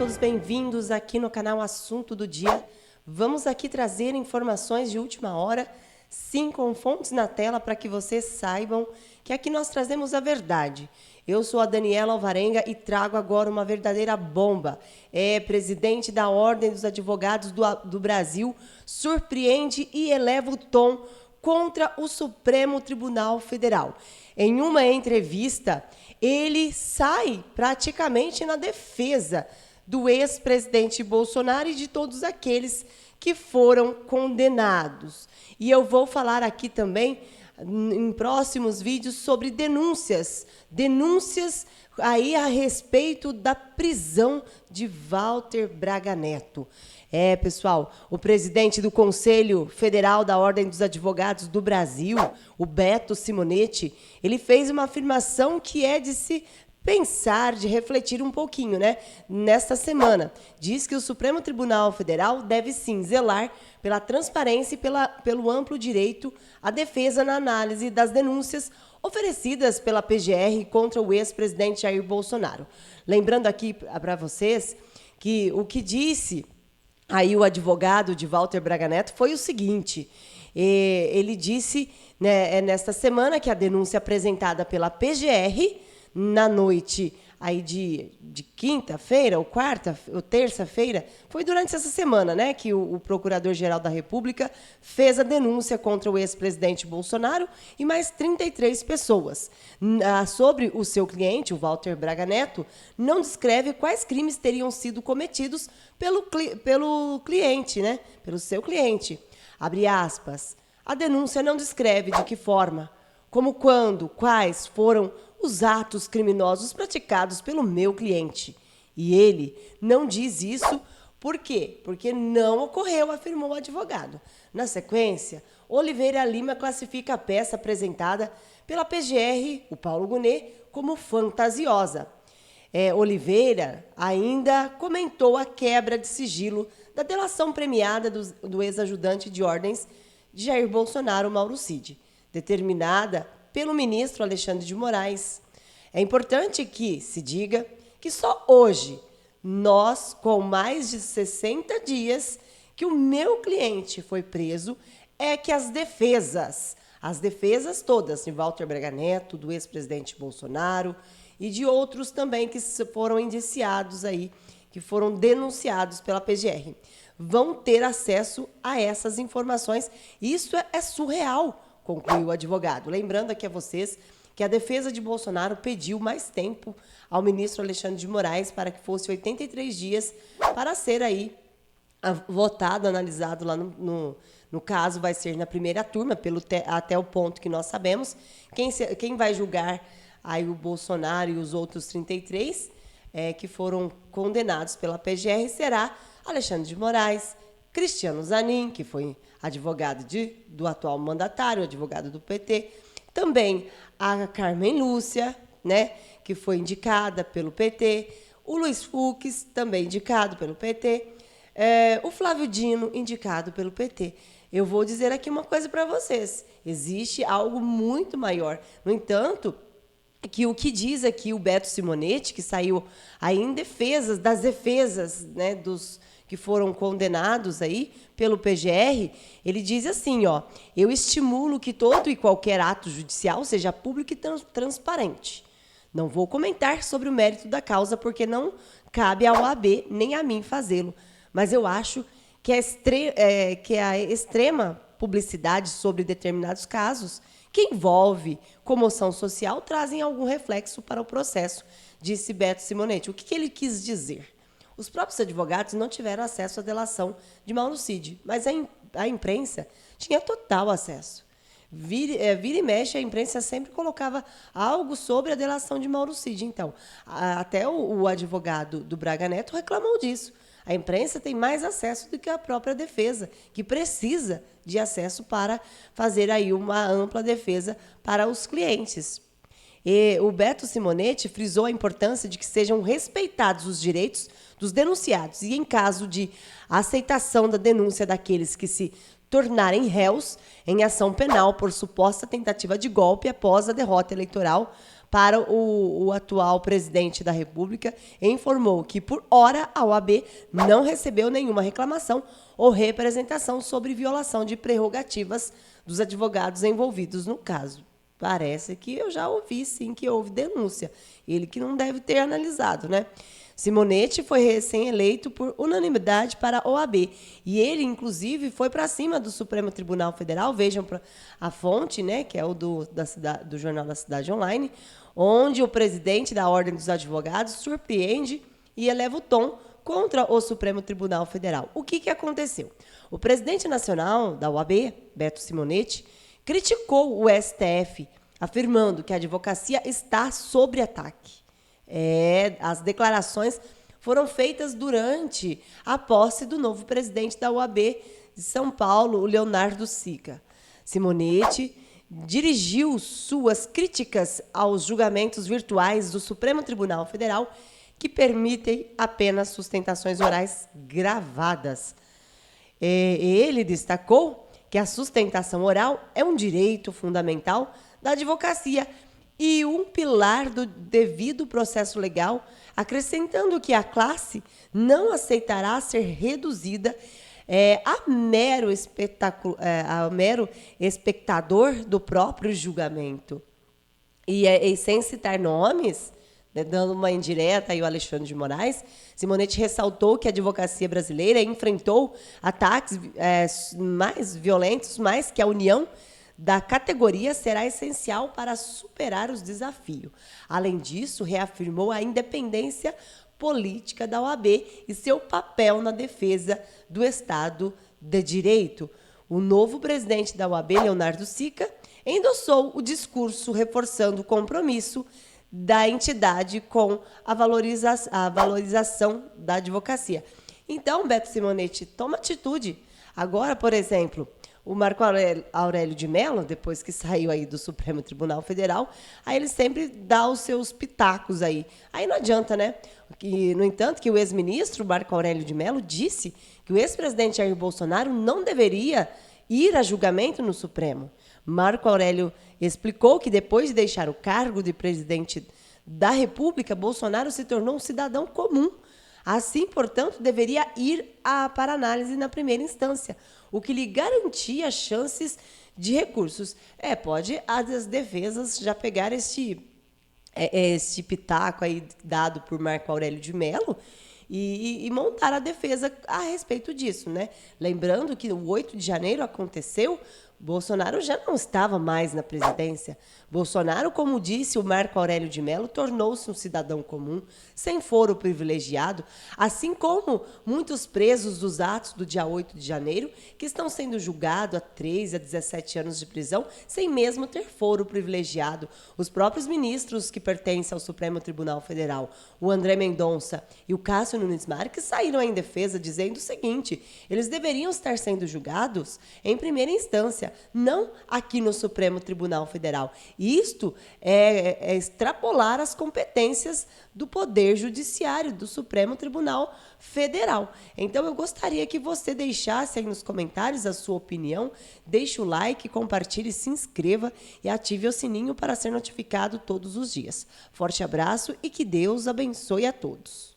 todos bem-vindos aqui no canal Assunto do Dia. Vamos aqui trazer informações de última hora, sim, com fontes na tela, para que vocês saibam que aqui nós trazemos a verdade. Eu sou a Daniela Alvarenga e trago agora uma verdadeira bomba. Presidente da Ordem dos Advogados do Brasil surpreende e eleva o tom contra o Supremo Tribunal Federal. Em uma entrevista, ele sai praticamente na defesa do ex-presidente Bolsonaro e de todos aqueles que foram condenados. E eu vou falar aqui também, em próximos vídeos, sobre denúncias aí a respeito da prisão de Walter Braga Neto. Pessoal, o presidente do Conselho Federal da Ordem dos Advogados do Brasil, o Beto Simonetti, ele fez uma afirmação que é de se pensar, de refletir um pouquinho, né? Nesta semana, diz que o Supremo Tribunal Federal deve sim zelar pela transparência e pelo amplo direito à defesa na análise das denúncias oferecidas pela PGR contra o ex-presidente Jair Bolsonaro. Lembrando aqui para vocês que o que disse aí o advogado de Walter Braga Neto foi o seguinte: ele disse, né, nesta semana que a denúncia apresentada pela PGR na noite aí de quinta-feira, ou quarta, ou terça-feira, foi durante essa semana, né, que o Procurador-Geral da República fez a denúncia contra o ex-presidente Bolsonaro e mais 33 pessoas. Sobre o seu cliente, o Walter Braga Neto, não descreve quais crimes teriam sido cometidos pelo cliente, né, pelo seu cliente. Abre aspas. A denúncia não descreve de que forma, como quando, quais foram os atos criminosos praticados pelo meu cliente. E ele não diz isso por quê? Porque não ocorreu, afirmou o advogado. Na sequência, Oliveira Lima classifica a peça apresentada pela PGR, o Paulo Gonet, como fantasiosa. Oliveira ainda comentou a quebra de sigilo da delação premiada do ex-ajudante de ordens de Jair Bolsonaro, Mauro Cid, determinada pelo ministro Alexandre de Moraes. É importante que se diga que só hoje, nós, com mais de 60 dias que o meu cliente foi preso, é que as defesas todas, de Walter Braga Neto, do ex-presidente Bolsonaro e de outros também que foram indiciados aí, que foram denunciados pela PGR, vão ter acesso a essas informações. Isso é surreal, concluiu o advogado. Lembrando aqui a vocês que a defesa de Bolsonaro pediu mais tempo ao ministro Alexandre de Moraes para que fosse 83 dias para ser aí votado, analisado lá no caso, vai ser na primeira turma, até o ponto que nós sabemos. Quem vai julgar aí o Bolsonaro e os outros 33 que foram condenados pela PGR será Alexandre de Moraes, Cristiano Zanin, que foi advogado do atual mandatário, advogado do PT, também a Carmen Lúcia, né, que foi indicada pelo PT, o Luiz Fux, também indicado pelo PT, o Flávio Dino, indicado pelo PT. Eu vou dizer aqui uma coisa para vocês: existe algo muito maior. No entanto, que o que diz aqui o Beto Simonetti, que saiu aí em defesa das defesas, né, dos que foram condenados aí pelo PGR, ele diz assim, ó: eu estimulo que todo e qualquer ato judicial seja público e transparente. Não vou comentar sobre o mérito da causa, porque não cabe ao OAB nem a mim fazê-lo, mas eu acho que a extrema publicidade sobre determinados casos que envolve comoção social trazem algum reflexo para o processo, disse Beto Simonetti. O que ele quis dizer? Os próprios advogados não tiveram acesso à delação de Mauro Cid, mas a imprensa tinha total acesso. Vira e mexe, a imprensa sempre colocava algo sobre a delação de Mauro Cid. Então, até o advogado do Braga Neto reclamou disso. A imprensa tem mais acesso do que a própria defesa, que precisa de acesso para fazer aí uma ampla defesa para os clientes. E o Beto Simonetti frisou a importância de que sejam respeitados os direitos dos denunciados e, em caso de aceitação da denúncia daqueles que se tornarem réus em ação penal por suposta tentativa de golpe após a derrota eleitoral para o atual presidente da República, e informou que, por hora, a OAB não recebeu nenhuma reclamação ou representação sobre violação de prerrogativas dos advogados envolvidos no caso. Parece que eu já ouvi, sim, que houve denúncia. Ele que não deve ter analisado, né? Simonetti foi recém-eleito por unanimidade para a OAB. E ele, inclusive, foi para cima do Supremo Tribunal Federal. Vejam a fonte, né, que é o do Jornal da Cidade Online, onde o presidente da Ordem dos Advogados surpreende e eleva o tom contra o Supremo Tribunal Federal. O que aconteceu? O presidente nacional da OAB, Beto Simonetti, criticou o STF, afirmando que a advocacia está sob ataque. As declarações foram feitas durante a posse do novo presidente da OAB de São Paulo, o Leonardo Sica. Simonetti dirigiu suas críticas aos julgamentos virtuais do Supremo Tribunal Federal, que permitem apenas sustentações orais gravadas. Ele destacou que a sustentação oral é um direito fundamental da advocacia e um pilar do devido processo legal, acrescentando que a classe não aceitará ser reduzida a mero espectador do próprio julgamento. E sem citar nomes, né, dando uma indireta aí ao Alexandre de Moraes, Simonetti ressaltou que a advocacia brasileira enfrentou ataques mais violentos, mas que a união da categoria será essencial para superar os desafios. Além disso, reafirmou a independência política da OAB e seu papel na defesa do Estado de Direito. O novo presidente da OAB, Leonardo Sica, endossou o discurso reforçando o compromisso da entidade com a valorização da advocacia. Então, Beto Simonetti, toma atitude. Agora, por exemplo, o Marco Aurélio de Mello, depois que saiu aí do Supremo Tribunal Federal, aí ele sempre dá os seus pitacos aí. Aí não adianta, né? No entanto, que o ex-ministro Marco Aurélio de Mello disse que o ex-presidente Jair Bolsonaro não deveria ir a julgamento no Supremo. Marco Aurélio explicou que depois de deixar o cargo de presidente da República, Bolsonaro se tornou um cidadão comum. Assim, portanto, deveria ir para análise na primeira instância, o que lhe garantia chances de recursos. Pode as defesas já pegar este pitaco aí dado por Marco Aurélio de Mello e montar a defesa a respeito disso, né? Lembrando que o 8 de janeiro aconteceu, Bolsonaro já não estava mais na presidência. Bolsonaro, como disse o Marco Aurélio de Mello, tornou-se um cidadão comum, sem foro privilegiado, assim como muitos presos dos atos do dia 8 de janeiro, que estão sendo julgados a 3 a 17 anos de prisão, sem mesmo ter foro privilegiado. Os próprios ministros que pertencem ao Supremo Tribunal Federal, o André Mendonça e o Cássio Nunes Marques, saíram em defesa dizendo o seguinte: eles deveriam estar sendo julgados em primeira instância, não aqui no Supremo Tribunal Federal. Isto é extrapolar as competências do Poder Judiciário, do Supremo Tribunal Federal. Então, eu gostaria que você deixasse aí nos comentários a sua opinião, deixe o like, compartilhe, se inscreva e ative o sininho para ser notificado todos os dias. Forte abraço e que Deus abençoe a todos.